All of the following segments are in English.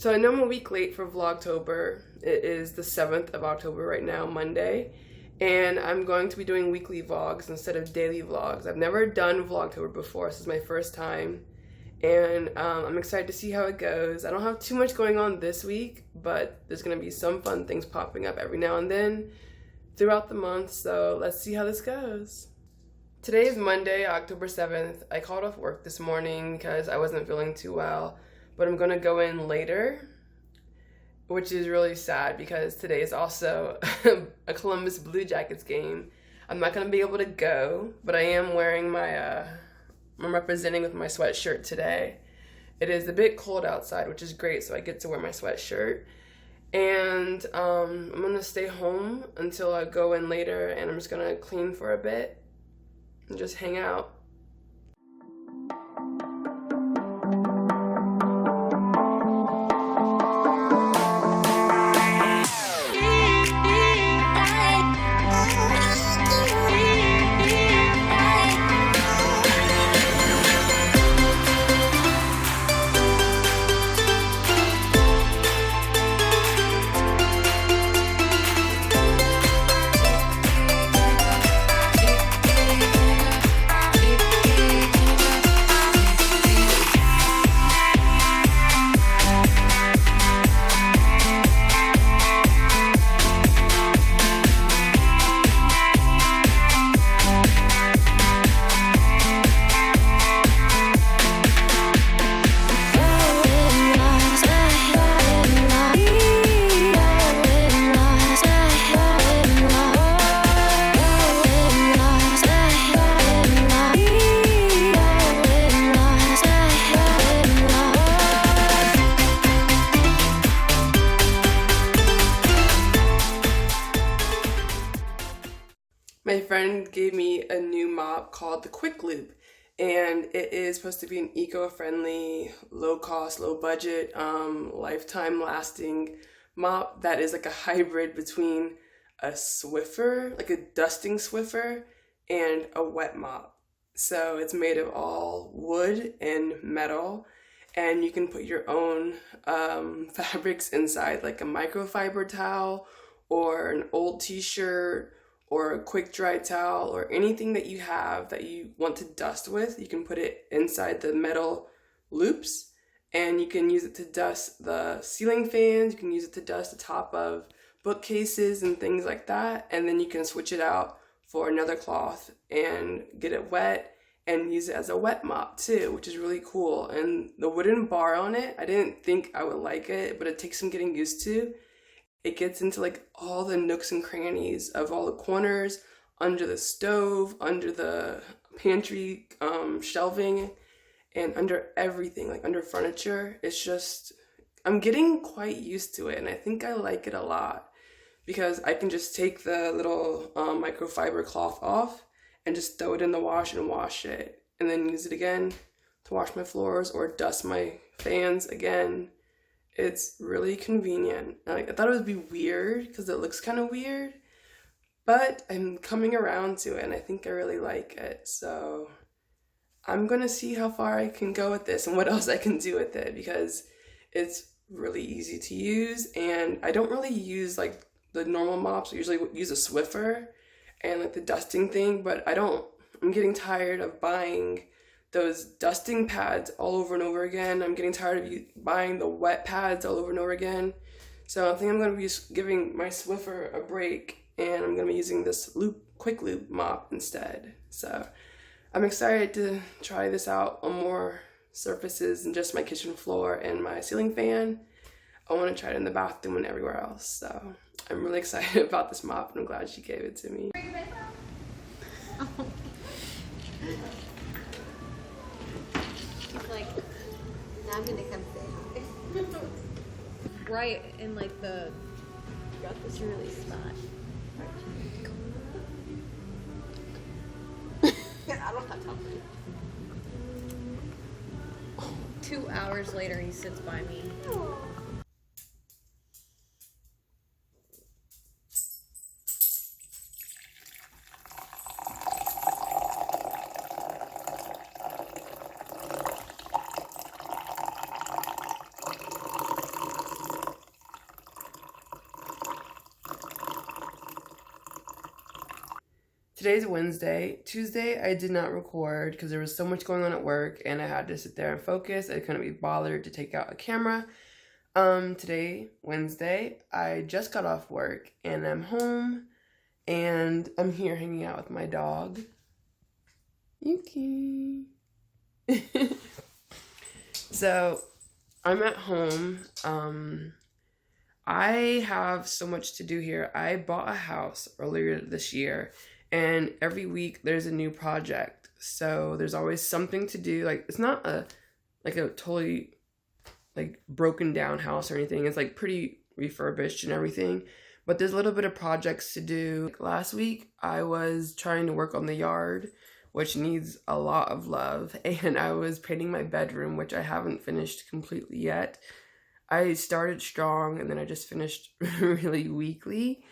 So I know I'm a week late for Vlogtober. It is the 7th of October right now, Monday. And I'm going to be doing weekly vlogs instead of daily vlogs. I've never done Vlogtober before. This is my first time. And I'm excited to see how it goes. I don't have too much going on this week, but there's going to be some fun things popping up every now and then throughout the month. So let's see how this goes. Today is Monday, October 7th. I called off work this morning because I wasn't feeling too well. But I'm going to go in later, which is really sad because today is also a Columbus Blue Jackets game. I'm not going to be able to go, but I am wearing my, I'm representing with my sweatshirt today. It is a bit cold outside, which is great, so I get to wear my sweatshirt. And I'm going to stay home until I go in later, and I'm just going to clean for a bit and just hang out. My friend gave me a new mop called the Quick Loop, and it is supposed to be an eco-friendly, low-cost, low-budget, lifetime-lasting mop that is like a hybrid between a Swiffer, like a dusting Swiffer, and a wet mop. So it's made of all wood and metal, and you can put your own fabrics inside, like a microfiber towel or an old t-shirt or a quick dry towel or anything that you have that you want to dust with. You can put it inside the metal loops, and you can use it to dust the ceiling fans. You can use it to dust the top of bookcases and things like that. And then you can switch it out for another cloth and get it wet and use it as a wet mop too, which is really cool. And the wooden bar on it, I didn't think I would like it, but it takes some getting used to. It gets into like all the nooks and crannies of all the corners, under the stove, under the pantry shelving, and under everything, like under furniture. It's just, I'm getting quite used to it, and I think I like it a lot because I can just take the little microfiber cloth off and just throw it in the wash and wash it, and then use it again to wash my floors or dust my fans again. It's really convenient. I thought it would be weird because it looks kind of weird, but I'm coming around to it and I think I really like it. So I'm going to see how far I can go with this and what else I can do with it because it's really easy to use, and I don't really use like the normal mops. I usually use a Swiffer and like the dusting thing, but I'm getting tired of buying those dusting pads all over and over again. I'm getting tired of buying the wet pads all over and over again. So I think I'm going to be giving my Swiffer a break, and I'm going to be using this quick loop mop instead. So I'm excited to try this out on more surfaces than just my kitchen floor and my ceiling fan. I want to try it in the bathroom and everywhere else. So I'm really excited about this mop, and I'm glad she gave it to me. Like, now I'm gonna come say hi. Right in like the got this really spot. I don't have time. 2 hours later, he sits by me. today's Wednesday. Tuesday, I did not record because there was so much going on at work and I had to sit there and focus. I couldn't be bothered to take out a camera. Today, Wednesday, I just got off work and I'm home and I'm here hanging out with my dog, Yuki. So, I'm at home. I have so much to do here. I bought a house earlier this year, and every week there's a new project. So there's always something to do. Like, it's not a totally like broken down house or anything. It's like pretty refurbished and everything. But there's a little bit of projects to do. Last week I was trying to work on the yard, which needs a lot of love, and I was painting my bedroom, which I haven't finished completely yet. I started strong and then I just finished really weakly.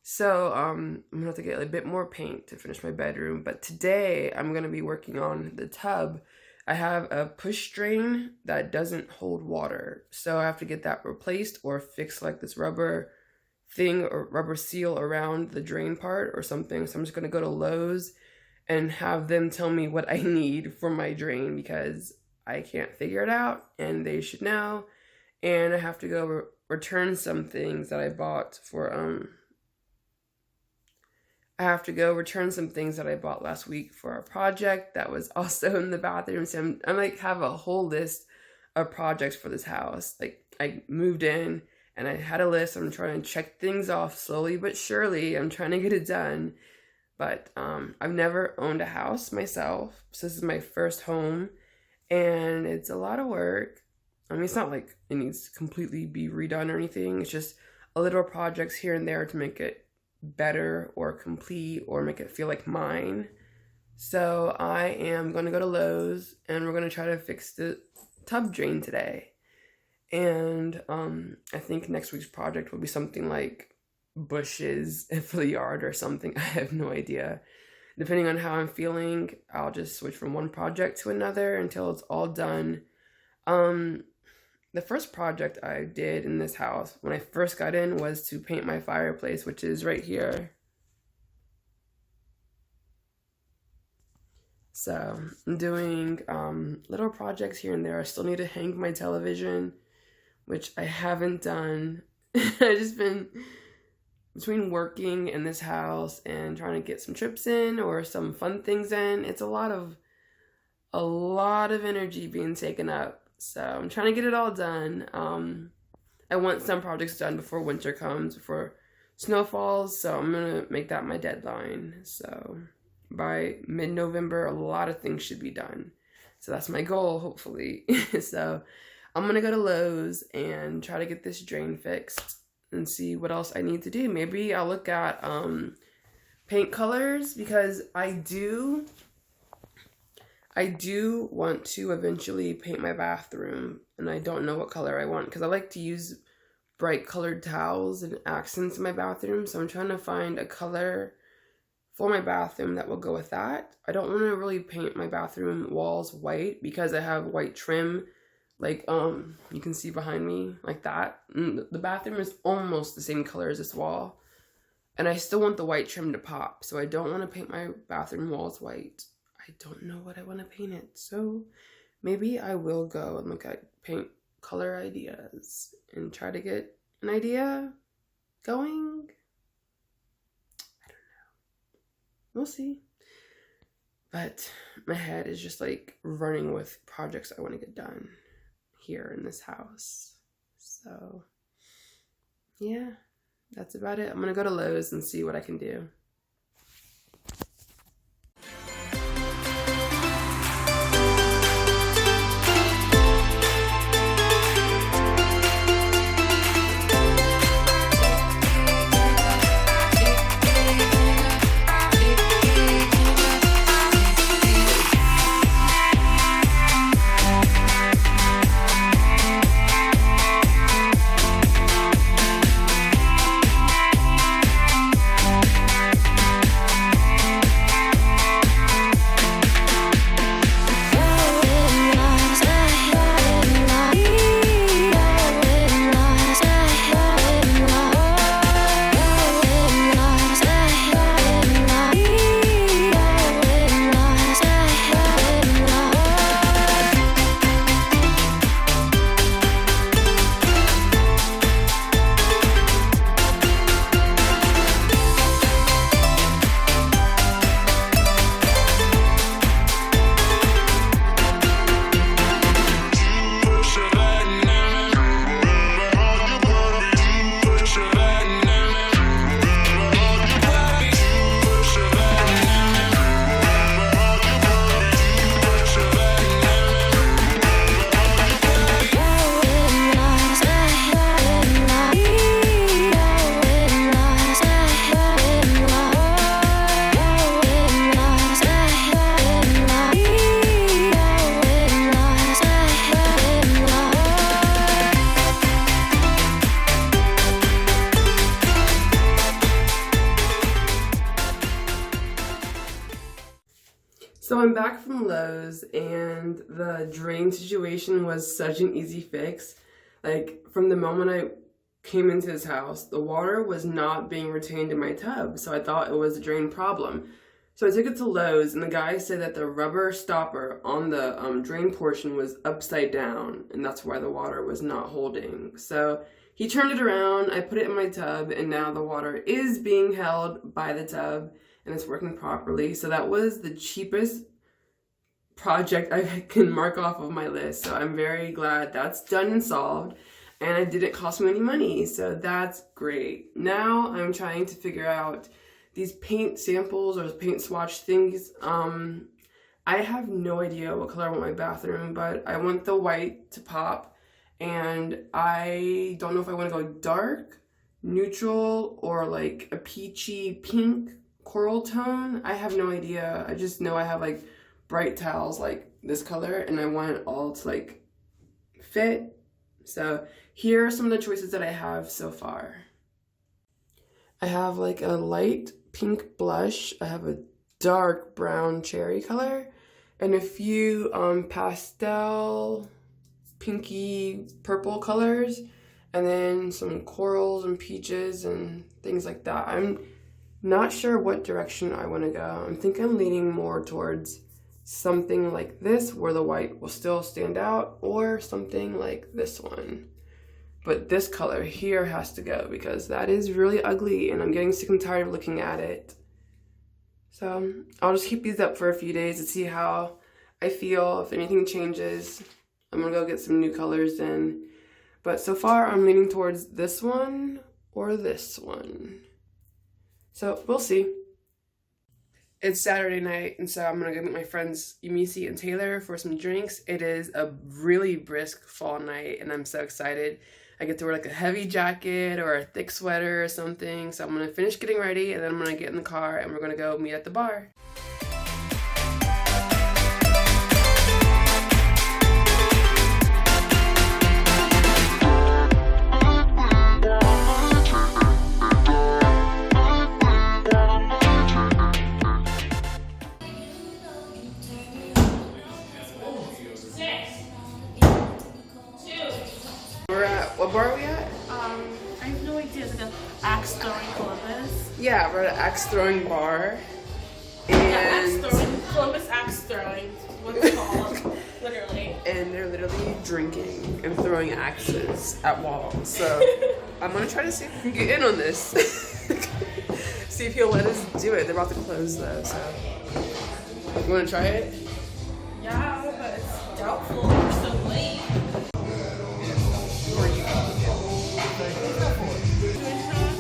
So I'm gonna have to get a bit more paint to finish my bedroom. But today I'm gonna be working on the tub. I have a push drain that doesn't hold water. So I have to get that replaced or fix like this rubber thing or rubber seal around the drain part or something. So I'm just gonna go to Lowe's and have them tell me what I need for my drain because I can't figure it out and they should know. And I have to go return some things that I bought for, I have to go return some things that I bought last week for a project that was also in the bathroom. So I like have a whole list of projects for this house. Like I moved in and I had a list. I'm trying to check things off slowly but surely. I'm trying to get it done. But I've never owned a house myself. So this is my first home and it's a lot of work. I mean, it's not like it needs to completely be redone or anything. It's just a little projects here and there to make it better or complete or make it feel like mine. So I am going to go to Lowe's and we're going to try to fix the tub drain today. And I think next week's project will be something like bushes for the yard or something. I have no idea. Depending on how I'm feeling, I'll just switch from one project to another until it's all done. The first project I did in this house when I first got in was to paint my fireplace, which is right here. So I'm doing little projects here and there. I still need to hang my television, which I haven't done. I've just been between working in this house and trying to get some trips in or some fun things in. It's a lot of energy being taken up. So I'm trying to get it all done. I want some projects done before winter comes, before snow falls. So I'm going to make that my deadline. So by mid-November, a lot of things should be done. So that's my goal, hopefully. So I'm going to go to Lowe's and try to get this drain fixed and see what else I need to do. Maybe I'll look at paint colors because I do want to eventually paint my bathroom, and I don't know what color I want because I like to use bright colored towels and accents in my bathroom. So I'm trying to find a color for my bathroom that will go with that. I don't want to really paint my bathroom walls white because I have white trim, like you can see behind me, like that. And the bathroom is almost the same color as this wall, and I still want the white trim to pop. So I don't want to paint my bathroom walls white. I don't know what I want to paint it, so maybe I will go and look at paint color ideas and try to get an idea going. I don't know. We'll see. But my head is just like running with projects I want to get done here in this house. So yeah, that's about it. I'm going to go to Lowe's and see what I can do. I'm back from Lowe's, and the drain situation was such an easy fix. Like, from the moment I came into this house, the water was not being retained in my tub, so I thought it was a drain problem. So I took it to Lowe's, and the guy said that the rubber stopper on the drain portion was upside down, and that's why the water was not holding. So he turned it around, I put it in my tub, and now the water is being held by the tub, and it's working properly. So that was the cheapest project I can mark off of my list. So I'm very glad that's done and solved, and it didn't cost me any money. So that's great. Now I'm trying to figure out these paint samples or paint swatch things. I have no idea what color I want my bathroom, but I want the white to pop, and I don't know if I want to go dark, neutral, or like a peachy pink coral tone. I have no idea. I just know I have like bright towels like this color, and I want it all to like fit. So here are some of the choices that I have so far. I have like a light pink blush, I have a dark brown cherry color, and a few pastel pinky purple colors, and then some corals and peaches and things like that. I'm not sure what direction I want to go. I think I'm leaning more towards something like this where the white will still stand out, or something like this one. But this color here has to go because that is really ugly and I'm getting sick and tired of looking at it. So I'll just keep these up for a few days to see how I feel. If anything changes, I'm gonna go get some new colors in. But so far I'm leaning towards this one or this one. So we'll see. It's Saturday night, and so I'm gonna go meet my friends Yumisi and Taylor for some drinks. It is a really brisk fall night, and I'm so excited. I get to wear like a heavy jacket or a thick sweater or something. So I'm gonna finish getting ready, and then I'm gonna get in the car and we're gonna go meet at the bar. What bar are we at? I have no idea. It's like an axe throwing Columbus. Yeah, we're at an axe throwing bar. Axe throwing. Columbus axe throwing. What it's called. Literally. And they're literally drinking and throwing axes at walls. So I'm gonna try to see if we can get in on this. See if he'll let us do it. They're about to close though, so. You wanna try it? Yeah, but it's doubtful. We're so late.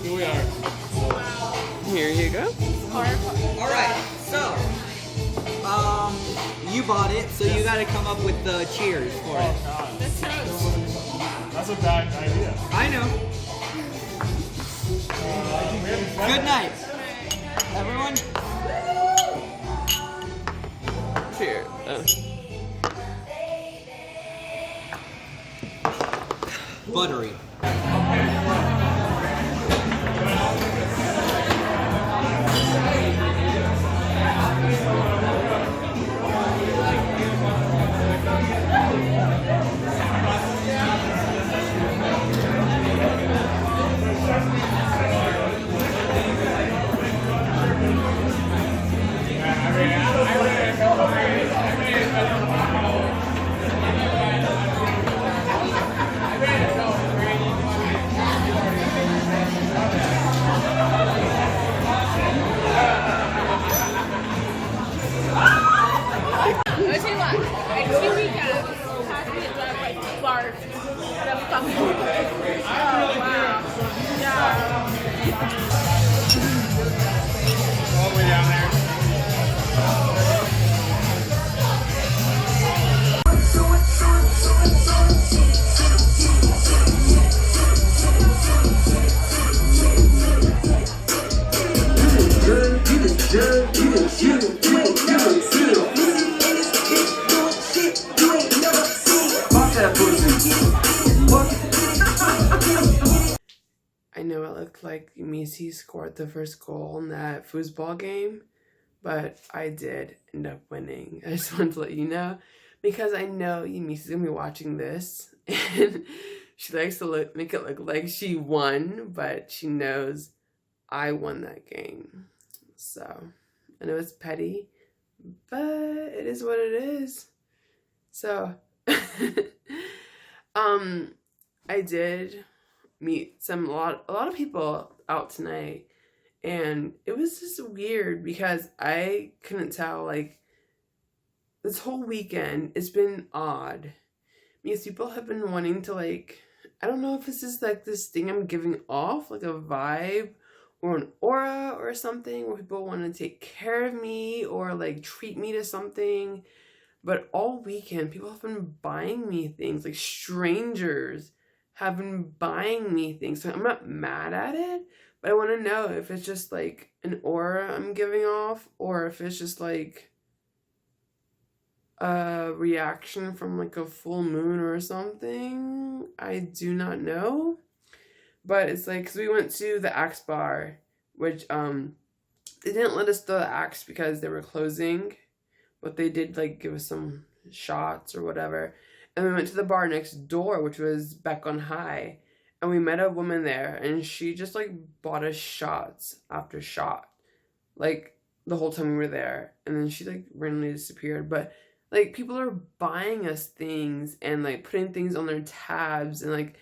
Here we are. Here you go. All right, so you bought it, so you got to come up with the cheers for it. God. That's a bad idea. I know. Good night, everyone. Cheers. Buttery. All the way down there. I know it looked like Missy scored the first goal in that foosball game, but I did end up winning. I just wanted to let you know, because I know Yemisa's gonna be watching this, and she likes to make it look like she won, but she knows I won that game. So I know it's petty, but it is what it is. So I did meet a lot of people out tonight, and it was just weird because I couldn't tell, like, this whole weekend it's been odd because people have been wanting to, like, I don't know if this is like this thing I'm giving off, like a vibe or an aura or something, where people want to take care of me or like treat me to something. But all weekend, people have been buying me things. Like, strangers have been buying me things. So I'm not mad at it, but I want to know if it's just like an aura I'm giving off, or if it's just like a reaction from like a full moon or something. I do not know. But it's like, because we went to the Axe bar, which they didn't let us throw the axe because they were closing, but they did like give us some shots or whatever. And we went to the bar next door, which was Back on High, and we met a woman there, and she just like bought us shots after shot, like the whole time we were there. And then she like randomly disappeared. But like, people are buying us things and like putting things on their tabs and like,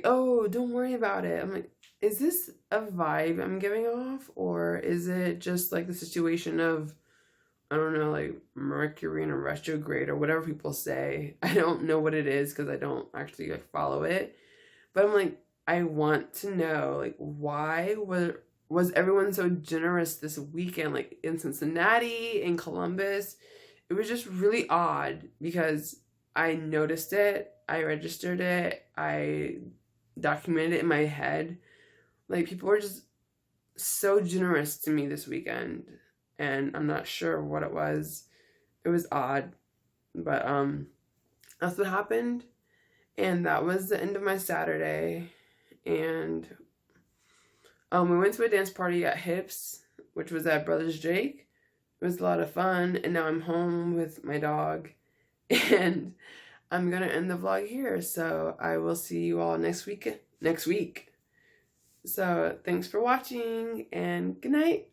oh, don't worry about it. I'm like, is this a vibe I'm giving off, or is it just like the situation of, I don't know, like Mercury in a retrograde or whatever people say? I don't know what it is because I don't actually like follow it. But I'm like, I want to know, like, why was everyone so generous this weekend? Like in Cincinnati, in Columbus, it was just really odd because I noticed it, I registered it, I documented it in my head. Like, people were just so generous to me this weekend, and I'm not sure what it was. It was odd, but that's what happened, and that was the end of my Saturday. And we went to a dance party at Hips, which was at Brothers Jake. It was a lot of fun, and now I'm home with my dog, and I'm gonna end the vlog here. So I will see you all next week. So thanks for watching, and good night.